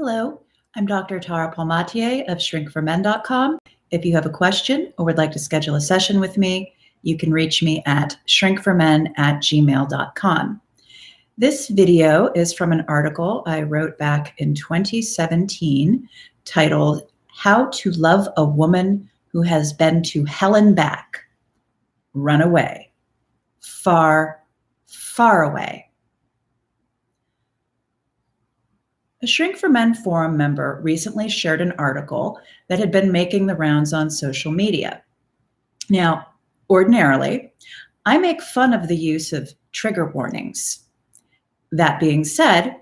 Hello, I'm Dr. Tara Palmatier of shrinkformen.com. If you have a question or would like to schedule a session with me, you can reach me at shrinkformen@gmail.com. This video is from an article I wrote back in 2017 titled, How to Love a Woman Who Has Been to Hell and Back. Run away. Far, far away. A Shrink for Men forum member recently shared an article that had been making the rounds on social media. Now, ordinarily, I make fun of the use of trigger warnings. That being said,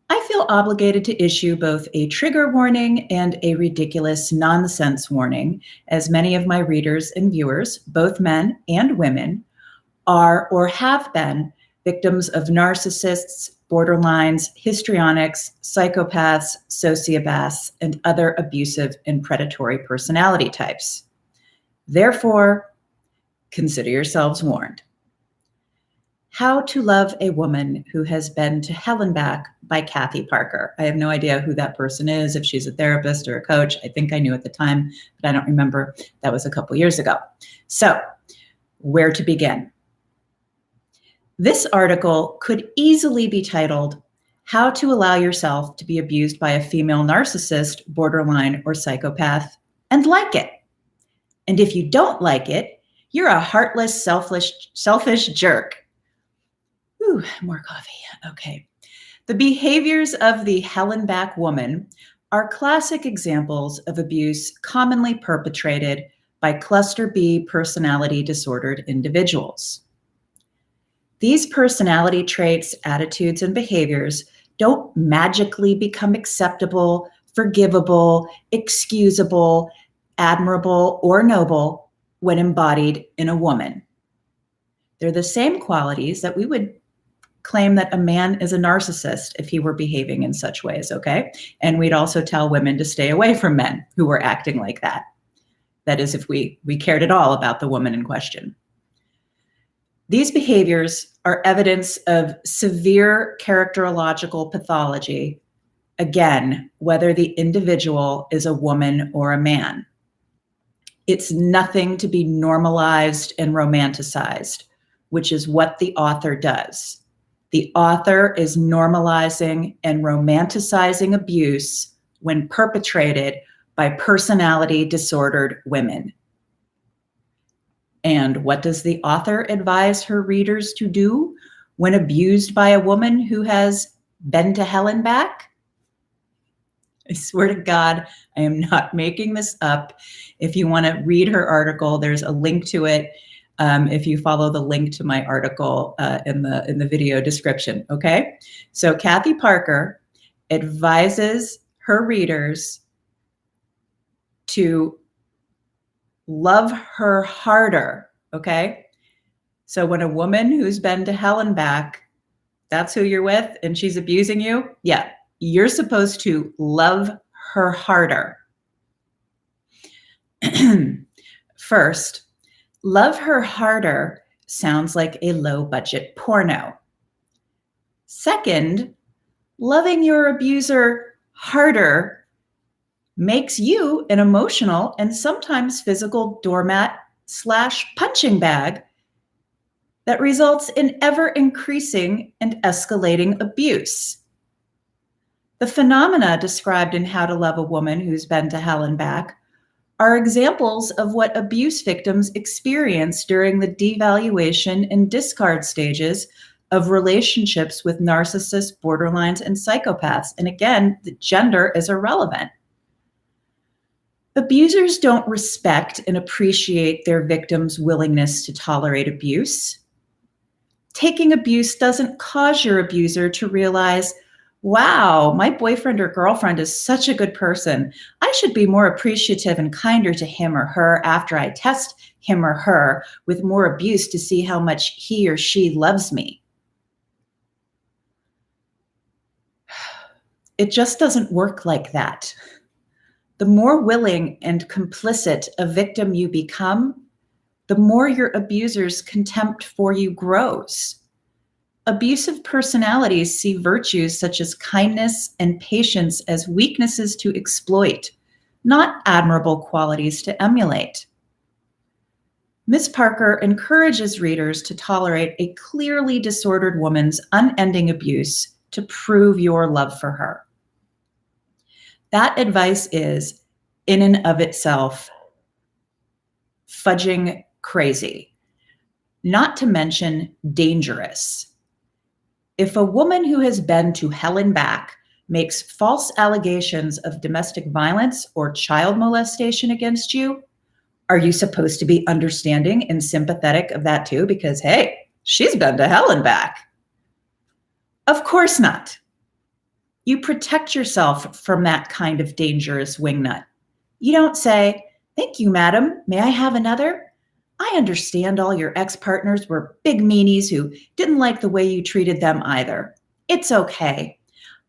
I feel obligated to issue both a trigger warning and a ridiculous nonsense warning, as many of my readers and viewers, both men and women, are or have been victims of narcissists, borderlines, histrionics, psychopaths, sociopaths, and other abusive and predatory personality types. Therefore, consider yourselves warned. How to Love a Woman Who Has Been to Hell and Back by Kathy Parker. I have no idea who that person is, if she's a therapist or a coach. I think I knew at the time, but I don't remember. That was a couple years ago. So, where to begin? This article could easily be titled, How to Allow Yourself to be Abused by a Female Narcissist, Borderline, or Psychopath, and Like It. And if you don't like it, you're a heartless, selfish jerk. Ooh, more coffee. Okay. The behaviors of the hell and back woman are classic examples of abuse commonly perpetrated by cluster B personality disordered individuals. These personality traits, attitudes, and behaviors don't magically become acceptable, forgivable, excusable, admirable, or noble when embodied in a woman. They're the same qualities that we would claim that a man is a narcissist if he were behaving in such ways, okay? And we'd also tell women to stay away from men who were acting like that. That is, if we cared at all about the woman in question. These behaviors are evidence of severe characterological pathology, again, whether the individual is a woman or a man. It's nothing to be normalized and romanticized, which is what the author does. The author is normalizing and romanticizing abuse when perpetrated by personality disordered women. And what does the author advise her readers to do when abused by a woman who has been to hell and back? I swear to God, I am not making this up. If you want to read her article, there's a link to it. If you follow the link to my article in the video description, okay? So Kathy Parker advises her readers to love her harder, okay? So when a woman who's been to hell and back, that's who you're with, and she's abusing you, yeah, you're supposed to love her harder. First, love her harder sounds like a low-budget porno. Second, loving your abuser harder makes you an emotional and sometimes physical doormat/punching bag that results in ever-increasing and escalating abuse. The phenomena described in How to Love a Woman Who's Been to Hell and Back are examples of what abuse victims experience during the devaluation and discard stages of relationships with narcissists, borderlines, and psychopaths. And again, the gender is irrelevant. Abusers don't respect and appreciate their victims' willingness to tolerate abuse. Taking abuse doesn't cause your abuser to realize, wow, my boyfriend or girlfriend is such a good person. I should be more appreciative and kinder to him or her after I test him or her with more abuse to see how much he or she loves me. It just doesn't work like that. The more willing and complicit a victim you become, the more your abuser's contempt for you grows. Abusive personalities see virtues such as kindness and patience as weaknesses to exploit, not admirable qualities to emulate. Ms. Parker encourages readers to tolerate a clearly disordered woman's unending abuse to prove your love for her. That advice is, in and of itself, fudging crazy, not to mention dangerous. If a woman who has been to hell and back makes false allegations of domestic violence or child molestation against you, are you supposed to be understanding and sympathetic of that too? Because, hey, she's been to hell and back. Of course not. You protect yourself from that kind of dangerous wingnut. You don't say, "Thank you, madam. May I have another? I understand all your ex-partners were big meanies who didn't like the way you treated them either. It's okay.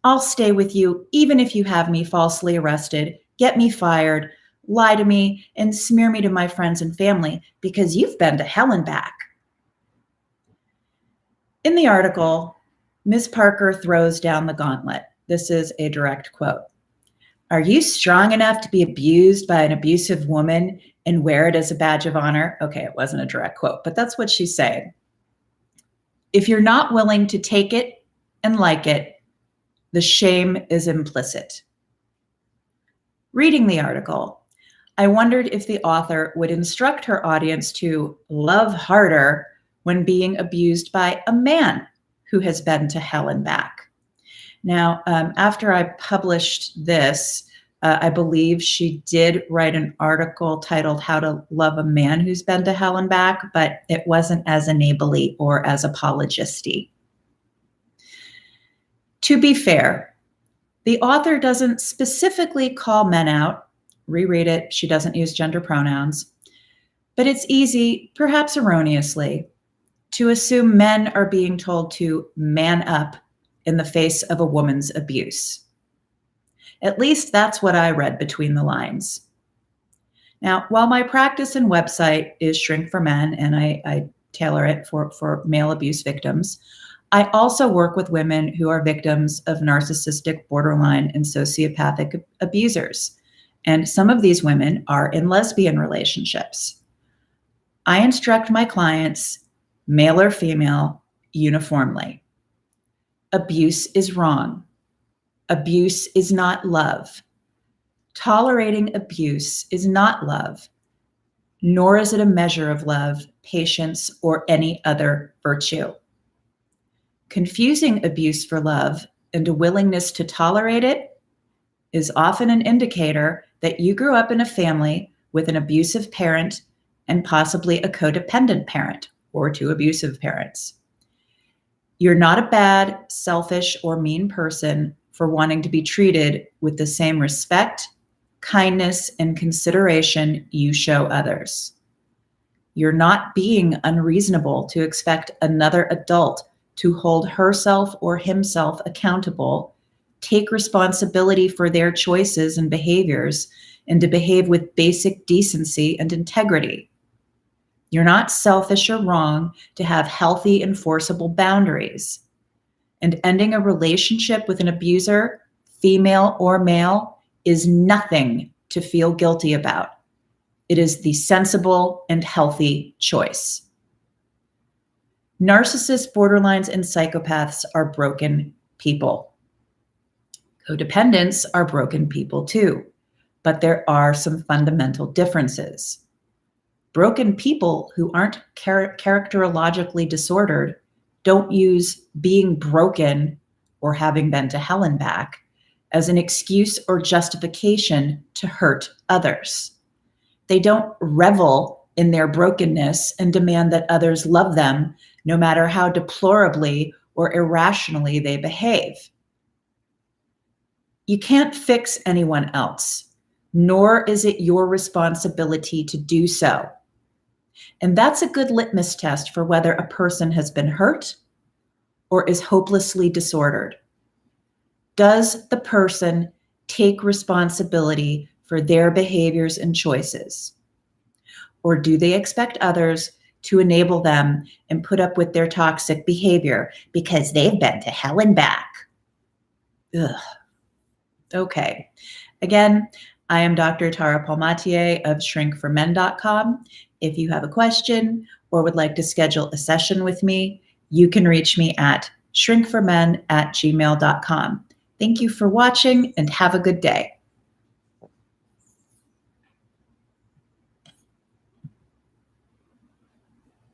I'll stay with you even if you have me falsely arrested, get me fired, lie to me, and smear me to my friends and family because you've been to hell and back." In the article, Ms. Parker throws down the gauntlet. This is a direct quote. "Are you strong enough to be abused by an abusive woman and wear it as a badge of honor?" Okay, it wasn't a direct quote, but that's what she's saying. If you're not willing to take it and like it, the shame is implicit. Reading the article, I wondered if the author would instruct her audience to love harder when being abused by a man who has been to hell and back. Now, after I published this, I believe she did write an article titled "How to Love a Man Who's Been to Hell and Back," but it wasn't as enably or as apologisty. To be fair, the author doesn't specifically call men out. Reread it, she doesn't use gender pronouns. But it's easy, perhaps erroneously, to assume men are being told to man up in the face of a woman's abuse. At least that's what I read between the lines. Now, while my practice and website is Shrink for Men, and I tailor it for male abuse victims, I also work with women who are victims of narcissistic, borderline, and sociopathic abusers. And some of these women are in lesbian relationships. I instruct my clients, male or female, uniformly. Abuse is wrong. Abuse is not love. Tolerating abuse is not love, nor is it a measure of love, patience, or any other virtue. Confusing abuse for love and a willingness to tolerate it is often an indicator that you grew up in a family with an abusive parent and possibly a codependent parent or two abusive parents. You're not a bad, selfish, or mean person for wanting to be treated with the same respect, kindness, and consideration you show others. You're not being unreasonable to expect another adult to hold herself or himself accountable, take responsibility for their choices and behaviors, and to behave with basic decency and integrity. You're not selfish or wrong to have healthy, enforceable boundaries. And ending a relationship with an abuser, female or male, is nothing to feel guilty about. It is the sensible and healthy choice. Narcissists, borderlines, and psychopaths are broken people. Codependents are broken people too, but there are some fundamental differences. Broken people who aren't characterologically disordered don't use being broken or having been to hell and back as an excuse or justification to hurt others. They don't revel in their brokenness and demand that others love them, no matter how deplorably or irrationally they behave. You can't fix anyone else, nor is it your responsibility to do so. And that's a good litmus test for whether a person has been hurt or is hopelessly disordered. Does the person take responsibility for their behaviors and choices? Or do they expect others to enable them and put up with their toxic behavior because they've been to hell and back. Ugh. Okay. Again, I am Dr. Tara Palmatier of shrinkformen.com. If you have a question or would like to schedule a session with me, you can reach me at shrinkformen@gmail.com. Thank you for watching and have a good day.